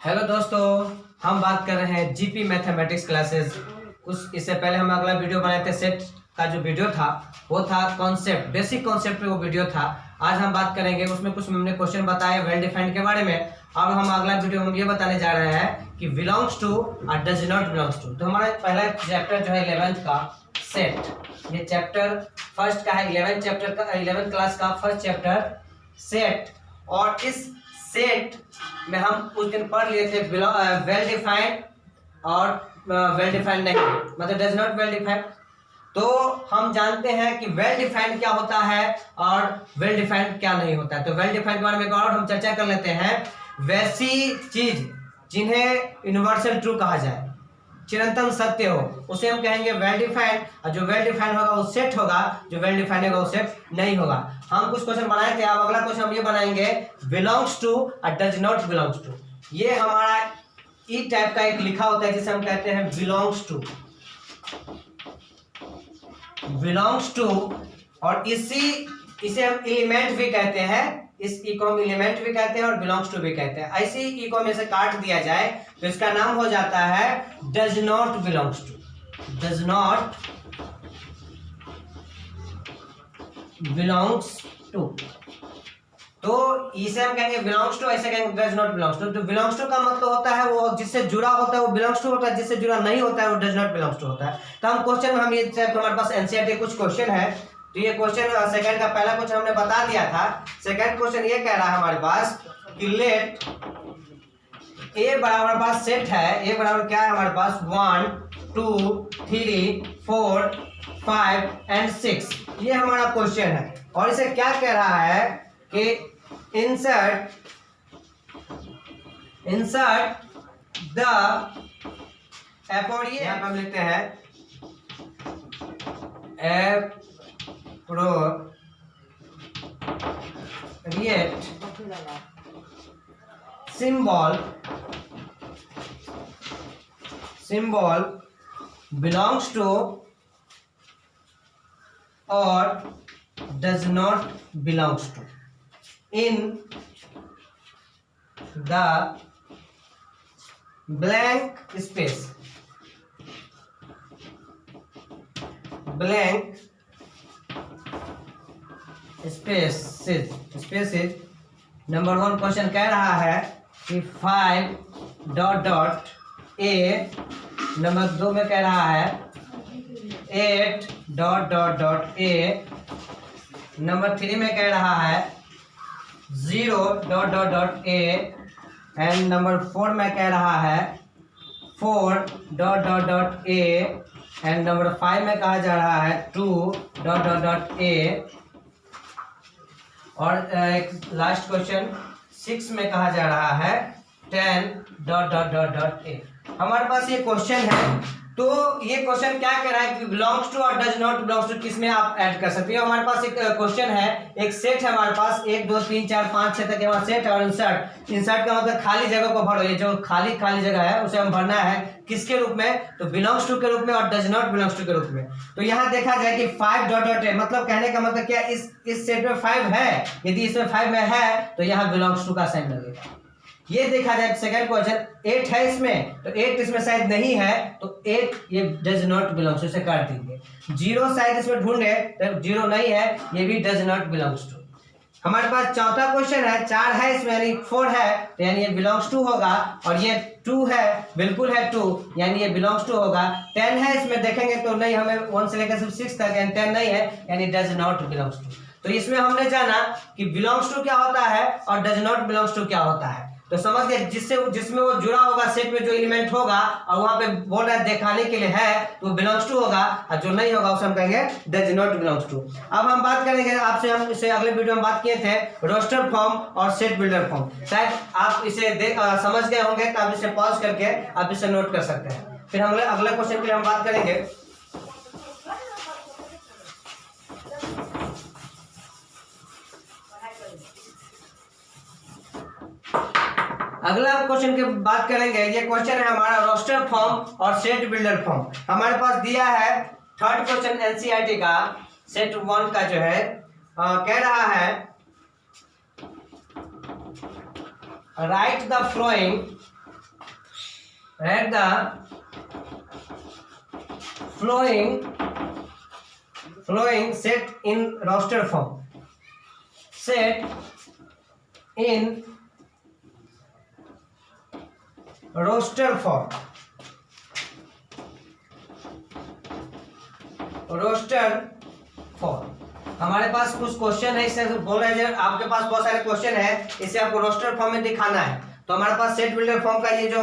Hello दोस्तों, हम बात कर रहे हैं जीपी मैथमेटिक्स क्लासेस। कुछ इससे पहले हम अगला वीडियो बनाए थे। सेट का जो वीडियो था वो था कॉन्सेप्ट, बेसिक कॉन्सेप्ट पे वो वीडियो था। आज हम बात करेंगे, उसमें कुछ हमने क्वेश्चन बताए वेल डिफाइंड के बारे में। अब हम अगला वीडियो हम ये बताने जा रहे हैं कि बिलोंग्स टू और डज नॉट बिलोंग्स टू। तो हमारा पहला चैप्टर जो है 11th का सेट, ये चैप्टर फर्स्ट का है। 11th क्लास का फर्स्ट चैप्टर सेट। और इस सेट में हम उस दिन पढ़ लिए थे वेल डिफाइंड और वेल डिफाइंड नहीं, मतलब डज नॉट वेल डिफाइंड। तो हम जानते हैं कि वेल डिफाइंड क्या होता है और वेल डिफाइंड क्या नहीं होता है। तो वेल डिफाइंड के बारे में एक और हम चर्चा कर लेते हैं। वैसी चीज जिन्हें यूनिवर्सल ट्रू कहा जाए, चिरंतन सत्य हो, उसे हम कहेंगे वेल डिफाइंड। और जो वेल डिफाइंड होगा वो सेट होगा, जो वेल डिफाइंड होगा वो सेट नहीं होगा। हम कुछ क्वेश्चन बनाए थे, अब अगला क्वेश्चन हम ये बनाएंगे बिलोंग्स टू और डज नॉट बिलोंग्स टू। ये हमारा ई टाइप का एक लिखा होता है जिसे हम कहते हैं बिलोंग्स टू। और इसे हम एलिमेंट भी कहते हैं, इस ई को हम एलिमेंट भी कहते हैं और बिलोंग्स टू भी कहते हैं। ऐसे ही ई को में से काट दिया जाए तो इसका नाम हो जाता है does not belongs to. Does not belongs to, तो इसे हम कहेंगे बिलोंग्स टू, ऐसे कहेंगे डज नॉट बिलोंग्स टू। तो बिलोंग्स टू का मतलब होता है वो जिससे जुड़ा होता है वो बिलोंग्स टू होता है, जिससे जुड़ा नहीं होता है वो डज नॉट बिलोंग्स टू होता है। तो हम क्वेश्चन हम ये हमारे पास एनसीईआरटी कुछ क्वेश्चन है। तो ये क्वेश्चन सेकंड का पहला क्वेश्चन हमने बता दिया था। सेकंड क्वेश्चन ये कह रहा है हमारे पास कि लेट ए बराबर हमारे पास सेट है। ए बराबर क्या है हमारे पास 1 2 3 4 5 एंड 6। ये हमारा क्वेश्चन है और इसे क्या कह रहा है कि इंसर्ट द एपोरिएट, यहाँ पर हम लिखते हैं एपोरिएट symbol belongs to or does not belongs to in the blank spaces number 1 question कह रहा है कि 5 डॉट डॉट ए। नंबर 2 में कह रहा है 8 dot dot dot A. Number 3 में कह रहा है 0 dot dot dot A. And number 4 में कह रहा है 4 dot dot dot A. And number 5 में कहा जा रहा है 2 डॉट डॉट डॉट ए। और एक लास्ट क्वेश्चन 6 में कहा जा रहा है 10 dot dot dot dot A. हमारे पास ये क्वेश्चन है। तो ये क्वेश्चन क्या कह रहा है कि बिलोंग्स टू और डज नॉट बिलोंग्स टू किसमें आप ऐड कर सकते हो। हमारे पास एक क्वेश्चन है, एक सेट है हमारे पास 1 2 3 4 5 6 तक हमारा सेट है। और इंसर्ट का मतलब खाली जगह को भरो। ये जो खाली जगह है उसे हम भरना है किसके रूप में, तो बिलोंग्स टू के रूप में और डज नॉट बिलोंग्स टू के रूप में। तो यहाँ देखा जाए कि 5 डॉट डॉट ए, मतलब कहने का मतलब क्या, इस सेट में 5 है। यदि इसमें 5 में है तो यहाँ बिलोंग्स टू का साइन लगेगा। ये देखा जाए सेकंड क्वेश्चन 8 है इसमें, तो 8 इसमें शायद नहीं है, तो 8 ये डज नॉट बिलोंग्स टू से काट देंगे। 0 शायद इसमें ढूंढे तो 0 नहीं है, ये भी डज नॉट बिलोंग्स टू। हमारे पास चौथा क्वेश्चन है, 4 है इसमें यानी 4 है, तो यानी ये बिलोंग्स टू होगा। और ये 2 है, बिल्कुल है 2, यानी ये बिलोंग्स टू होगा। 10 है इसमें देखेंगे तो नहीं, हमें 1 से लेकर 6 तक, यानी 10 नहीं है, यानी डज नॉट बिलोंग्स टू। तो इसमें हमने जाना कि बिलोंग्स टू क्या होता है और डज नॉट बिलोंग्स टू क्या होता है। तो समझ गए, जिसमें वो जुड़ा होगा, सेट में जो एलिमेंट होगा और वहां पे बोल रहा है दिखाने के लिए है, तो बिलोंग्स टू होगा। और जो नहीं होगा उसे हम कहेंगे डज नॉट बिलोंग्स टू। अब हम बात करेंगे आपसे, हम इसे अगले वीडियो में बात किए थे रोस्टर फॉर्म और सेट बिल्डर फॉर्म। शायद आप इसे समझ गए होंगे, तो आप इसे पॉज करके आप इसे नोट कर सकते हैं। फिर हम अगले क्वेश्चन के लिए हम बात करेंगे। अगला क्वेश्चन की बात करेंगे। ये क्वेश्चन है हमारा रोस्टर फॉर्म और सेट बिल्डर फॉर्म। हमारे पास दिया है थर्ड क्वेश्चन एनसीईआरटी का सेट 1 का जो है कह रहा है right the flowing write the flowing set in roster form. Set in roster form. हमारे पास कुछ क्वेश्चन है, इससे बोल रहे हैं आपके पास बहुत सारे क्वेश्चन है, इसे आपको रोस्टर फॉर्म में दिखाना है। तो हमारे पास सेट बिल्डर फॉर्म का ये जो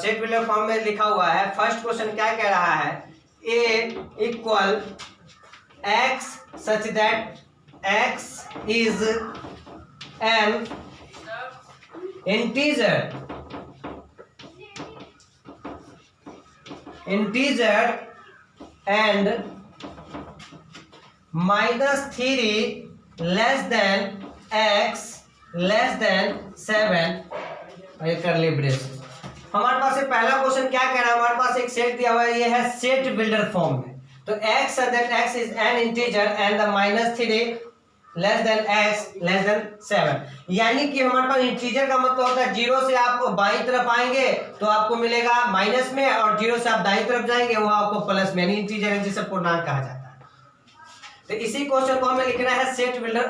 सेट बिल्डर फॉर्म में लिखा हुआ है। फर्स्ट क्वेश्चन क्या कह रहा है, A equal X such that X is an integer and -3 less than x less than 7 करली ब्रेसेस। हमारे पास पहला क्वेश्चन क्या कह रहा है, हमारे पास एक सेट दिया हुआ है, ये है सेट बिल्डर फॉर्म में। तो x that x is an integer and the -3 less than x less than 7, यानी कि हमारे पास इंटीजर का मतलब होता है 0 से आप बाईं तरफ आएंगे तो आपको मिलेगा माइनस में, और 0 से आप दाईं तरफ जाएंगे वो आपको प्लस में, यानी इंटीजर है जिसे पूर्णांक कहा जाता है। तो इसी क्वेश्चन को हमें लिखना है सेट बिल्डर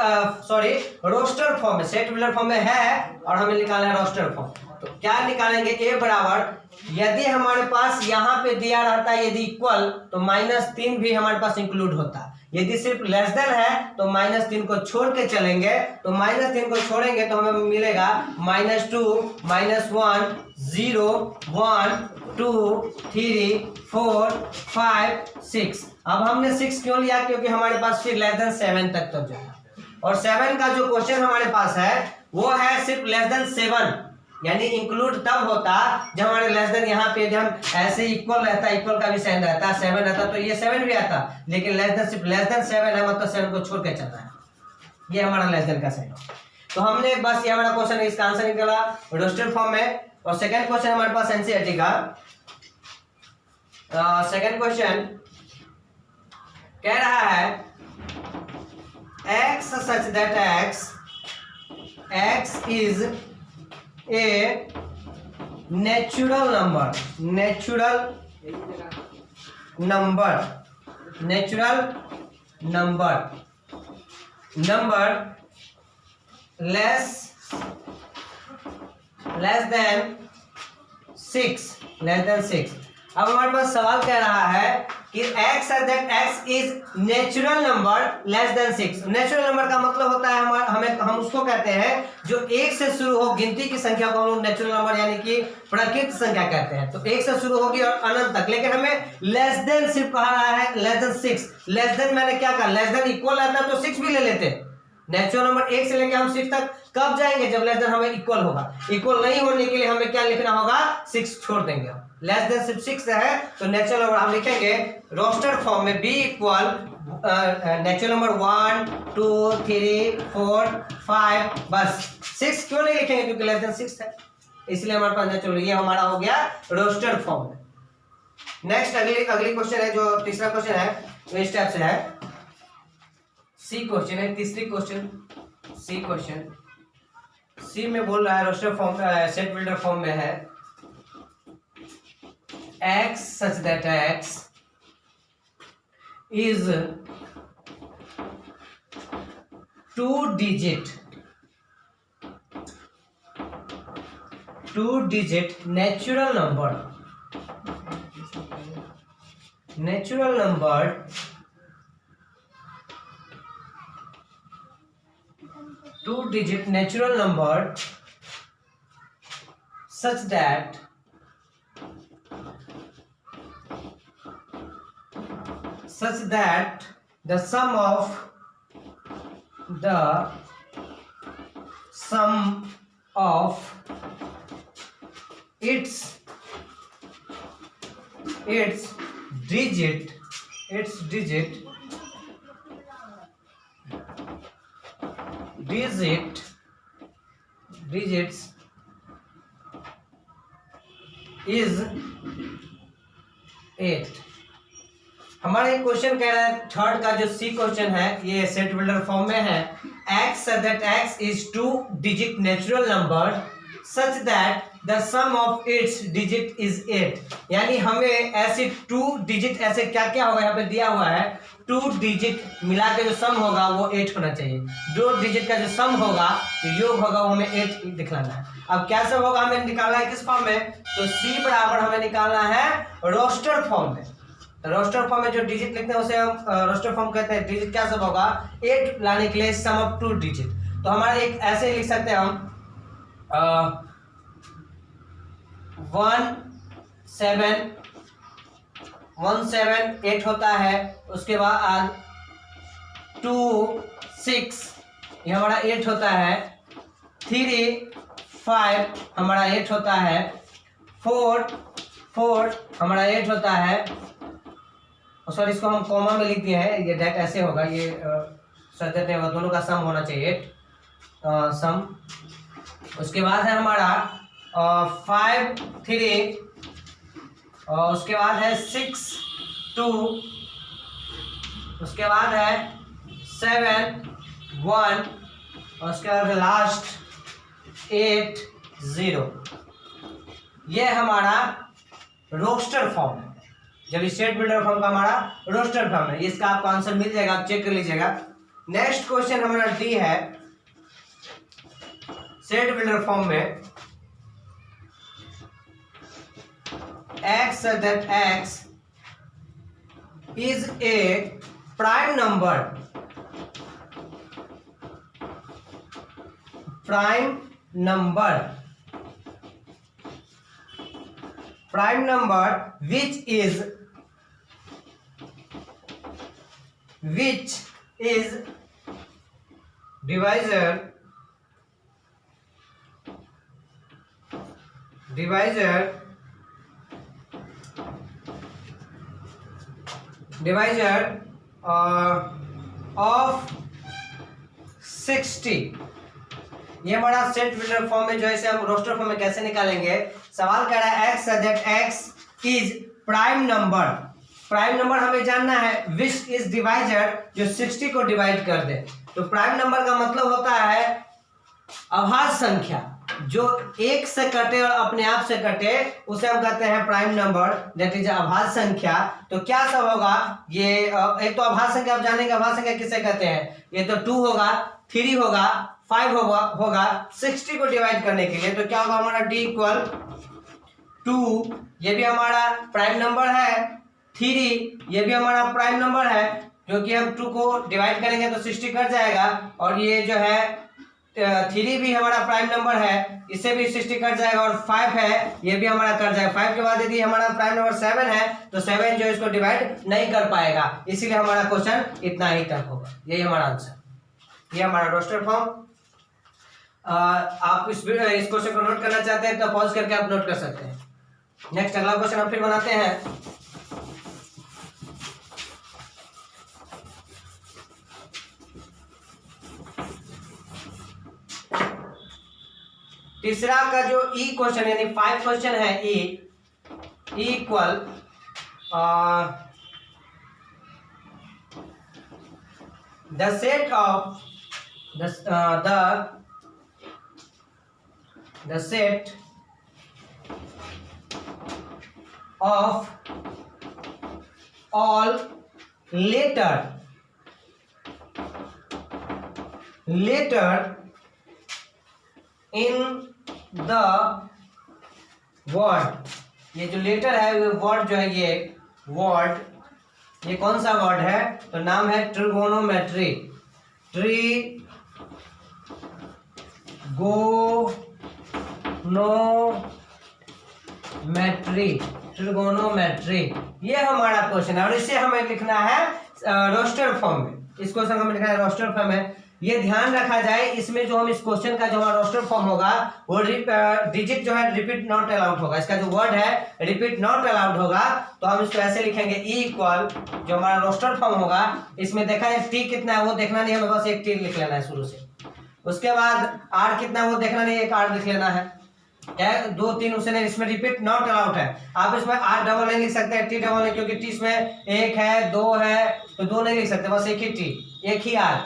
रोस्टर फॉर्म में। सेट बिल्डर फॉर्म में है और हमें निकालना है रोस्टर फॉर्म। तो क्या निकालेंगे, ए बराबर, यदि हमारे पास यहाँ पे दिया रहता है यदि इक्वल तो -3 भी हमारे पास इंक्लूड होता। यदि सिर्फ लेस देन है तो -3 को छोड़ के चलेंगे, तो -3 को छोड़ेंगे तो हमें मिलेगा -2 -1 0 1 2 3 4 5 6। अब हमने 6 क्यों लिया, क्योंकि हमारे पास फिर लेस देन 7 तक तो जाए, और 7 का जो क्वेश्चन हमारे पास है वो है सिर्फ लेस देन 7, यानी इंक्लूड तब होता जब हमारे लेस देन यहाँ पे जब हम ऐसे इक्वल रहता, इक्वल का भी साइन रहता, 7 रहता तो ये 7 भी आता, लेकिन लेस देन सिर्फ लेस देन 7 है, मतलब 7 को छोड़ के चलना है, ये हमारा लेस देन का साइन। तो हमने बस ये हमारा क्वेश्चन, इसका आंसर निकला रोस्टर फॉर्म में। और सेकंड क्वेश्चन हमारे पास एनसीईआरटी का सेकंड क्वेश्चन कह रहा है x such that x is a natural number less than 6। अब हमारे पास सवाल कह रहा है कि x is natural number less than 6। Natural number का मतलब होता है हम उसको कहते हैं जो 1 से शुरू हो, गिनती की संख्या को हम लोग नेचुरल नंबर यानी कि प्राकृतिक संख्या कहते हैं। तो 1 से शुरू होगी और अनंत तक, लेकिन हमें लेस देन सिर्फ कहा रहा है, लेस देन 6। लेस देन मैंने क्या कहा, लेस देन इक्वल रहता तो 6 भी ले लेते। नेचुरल नंबर 1 से लेके हम 6 तक कब जाएंगे, जब लेस देन हमें इक्वल होगा। इक्वल नहीं होने के लिए हमें क्या लिखना होगा, 6 छोड़ देंगे। लेस देन सिर्फ 6 है तो नेचुरल नंबर हम लिखेंगे रोस्टर फॉर्म में b इक्वल नेचुरल नंबर 1 2 3 4 5, बस 6 क्यों नहीं लिखेंगे, क्योंकि लेस देन 6 है, इसलिए हमारे पास नेचुरल, ये हमारा हो गया रोस्टर फॉर्म में। नेक्स्ट अगली क्वेश्चन है, जो तीसरा क्वेश्चन है वो इस टाइप से है। सी क्वेश्चन है, तीसरी क्वेश्चन सी में बोल रहा है roster form set builder form में है x such that x is 2-digit natural number 2-digit natural number such that the sum of its digits is 8। हमारा एक क्वेश्चन कह रहा है, थर्ड का जो सी क्वेश्चन है ये सेट बिल्डर फॉर्म में है। x that x is 2-digit natural number such that the sum of its digit is 8, यानी हमें ऐसे 2 डिजिट ऐसे क्या क्या होगा, यहाँ पे दिया हुआ है 2 डिजिट मिला के जो सम होगा वो 8 होना चाहिए। 2 डिजिट का जो सम होगा जो योग होगा वो हमें 8 दिखलाना है। अब क्या सब होगा हमें निकालना है किस फॉर्म में, तो C बराबर हमें निकालना है रोस्टर फॉर्म में। रोस्टर फॉर्म में जो डिजिट लिखते हैं उसे हम रोस्टर फॉर्म कहते हैं। डिजिट क्या सब होगा 8 लाने के लिए सम ऑफ 2 डिजिट, तो हमारा एक ऐसे लिख सकते हैं हम 178 होता है, उसके बाद 2 6 ये हमारा 8 होता है, 3 5 हमारा 8 होता है, 4 हमारा 8 होता है। सॉरी इसको हम कॉमा में लिख दिए हैं, ये डेट ऐसे होगा, ये सर देते हैं दोनों का सम होना चाहिए 8 सम। उसके बाद है हमारा 5 3 और उसके बाद है 6 2, उसके बाद है 7 1 और उसके बाद लास्ट 8 0। ये हमारा रोस्टर फॉर्म है। जब स्टेट बिल्डर फॉर्म का हमारा रोस्टर फॉर्म है, इसका आपको आंसर मिल जाएगा, आप चेक कर लीजिएगा। नेक्स्ट क्वेश्चन हमारा डी है सेट बिल्डर फॉर्म में x that x is a prime number which is divisor of 60। ये हमारा सेट बिल्डर फॉर्म में जो है हम रोस्टर फॉर्म में कैसे निकालेंगे। सवाल कह रहा है x that x is prime number हमें जानना है विच इज डिवाइजर जो 60 को डिवाइड कर दे। तो प्राइम नंबर का मतलब होता है अभाज्य संख्या जो एक से कटे और अपने आप से कटे, उसे हम कहते हैं प्राइम नंबर, दैट इज अभाज्य संख्या। तो क्या सब होगा, ये एक तो अभाज्य संख्या आप जानेंगे, अभाज्य संख्या किसे कहते हैं। ये तो 2 होगा, 3 होगा, 5 होगा 60 को डिवाइड करने के लिए। तो क्या होगा हमारा d इक्वल 2, ये भी हमारा प्राइम नंबर है, 3 ये भी हमारा प्राइम नंबर है, क्योंकि हम 2 को डिवाइड करेंगे तो 60 कट जाएगा, और ये जो है 3 भी हमारा प्राइम नंबर है, इससे भी 60 कट जाएगा, और 5 है ये भी हमारा कट जाएगा। 5 के बाद यदि हमारा प्राइम नंबर 7 है तो 7 जो इसको डिवाइड नहीं कर पाएगा, इसीलिए हमारा क्वेश्चन इतना ही तक होगा। यही हमारा आंसर, ये हमारा रोस्टर फॉर्म। आप इस क्वेश्चन को नोट करना चाहते हैं तो पॉज करके आप नोट कर सकते हैं। नेक्स्ट अगला क्वेश्चन हम फिर बनाते हैं। तीसरा का जो ई क्वेश्चन यानी 5 क्वेश्चन है, E equal the set of the set of all letter in the word। ये जो लेटर है वो वर्ड जो है, ये वर्ड ये कौन सा वर्ड है, तो नाम है ट्रिगोनोमेट्री। ट्रिगोनोमेट्री ये हमारा क्वेश्चन है, और इसे हमें लिखना है रोस्टर फॉर्म में। इस क्वेश्चन को हमें लिखना है रोस्टर फॉर्म में। ये ध्यान रखा जाए, इसमें जो हम इस क्वेश्चन का जो हमारा रोस्टर फॉर्म होगा वो डिजिट जो है रिपीट नॉट अलाउड होगा। इसका जो वर्ड है रिपीट नॉट अलाउड होगा, तो हम इसको ऐसे लिखेंगे ई इक्वल जो हमारा रोस्टर फॉर्म होगा, इसमें देखा है टी कितना है वो देखना नहीं, हमें बस एक टी लिख लेना है शुरू से। उसके बाद आर कितना है वो देखना नहीं, एक आर लिख लेना है। 2 3 उसे नहीं, इसमें रिपीट नॉट अलाउड है। आप इसमें आर डबल नहीं लिख सकते, टी डबल नहीं, क्योंकि टी इसमें 1 है 2 है तो 2 नहीं लिख सकते, बस एक ही टी, एक ही आर।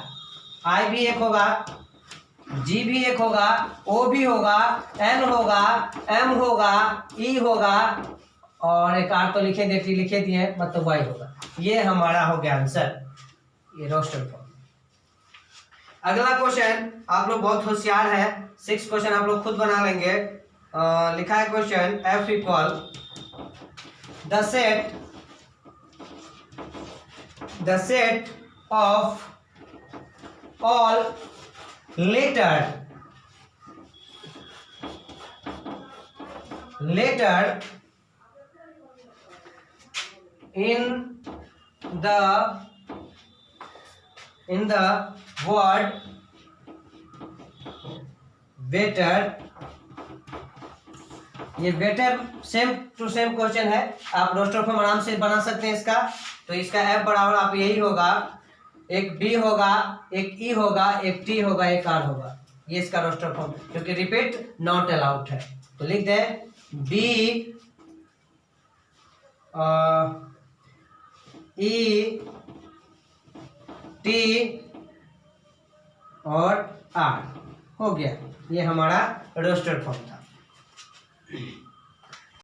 आई भी 1 होगा, जी भी एक होगा, ओ भी होगा, एन होगा, एम होगा, ई होगा और एक आर तो लिखे दिए मतलब वाई होगा। ये हमारा हो गया आंसर, ये रोस्टर फॉर्म। अगला क्वेश्चन, आप लोग बहुत होशियार है, 6 क्वेश्चन आप लोग खुद बना लेंगे। लिखा है question f equal the set of all letter in the word better। ये better same to same question है, आप रोस्टर फॉर्म आराम से बना सकते हैं इसका। तो इसका एफ बराबर आप यही होगा, एक बी होगा, एक ई होगा, एक टी होगा, एक आर होगा। ये इसका रोस्टर फॉर्म, क्योंकि रिपीट नॉट अलाउड है। तो लिख दे बी ई टी और आर हो गया। ये हमारा रोस्टर फॉर्म था।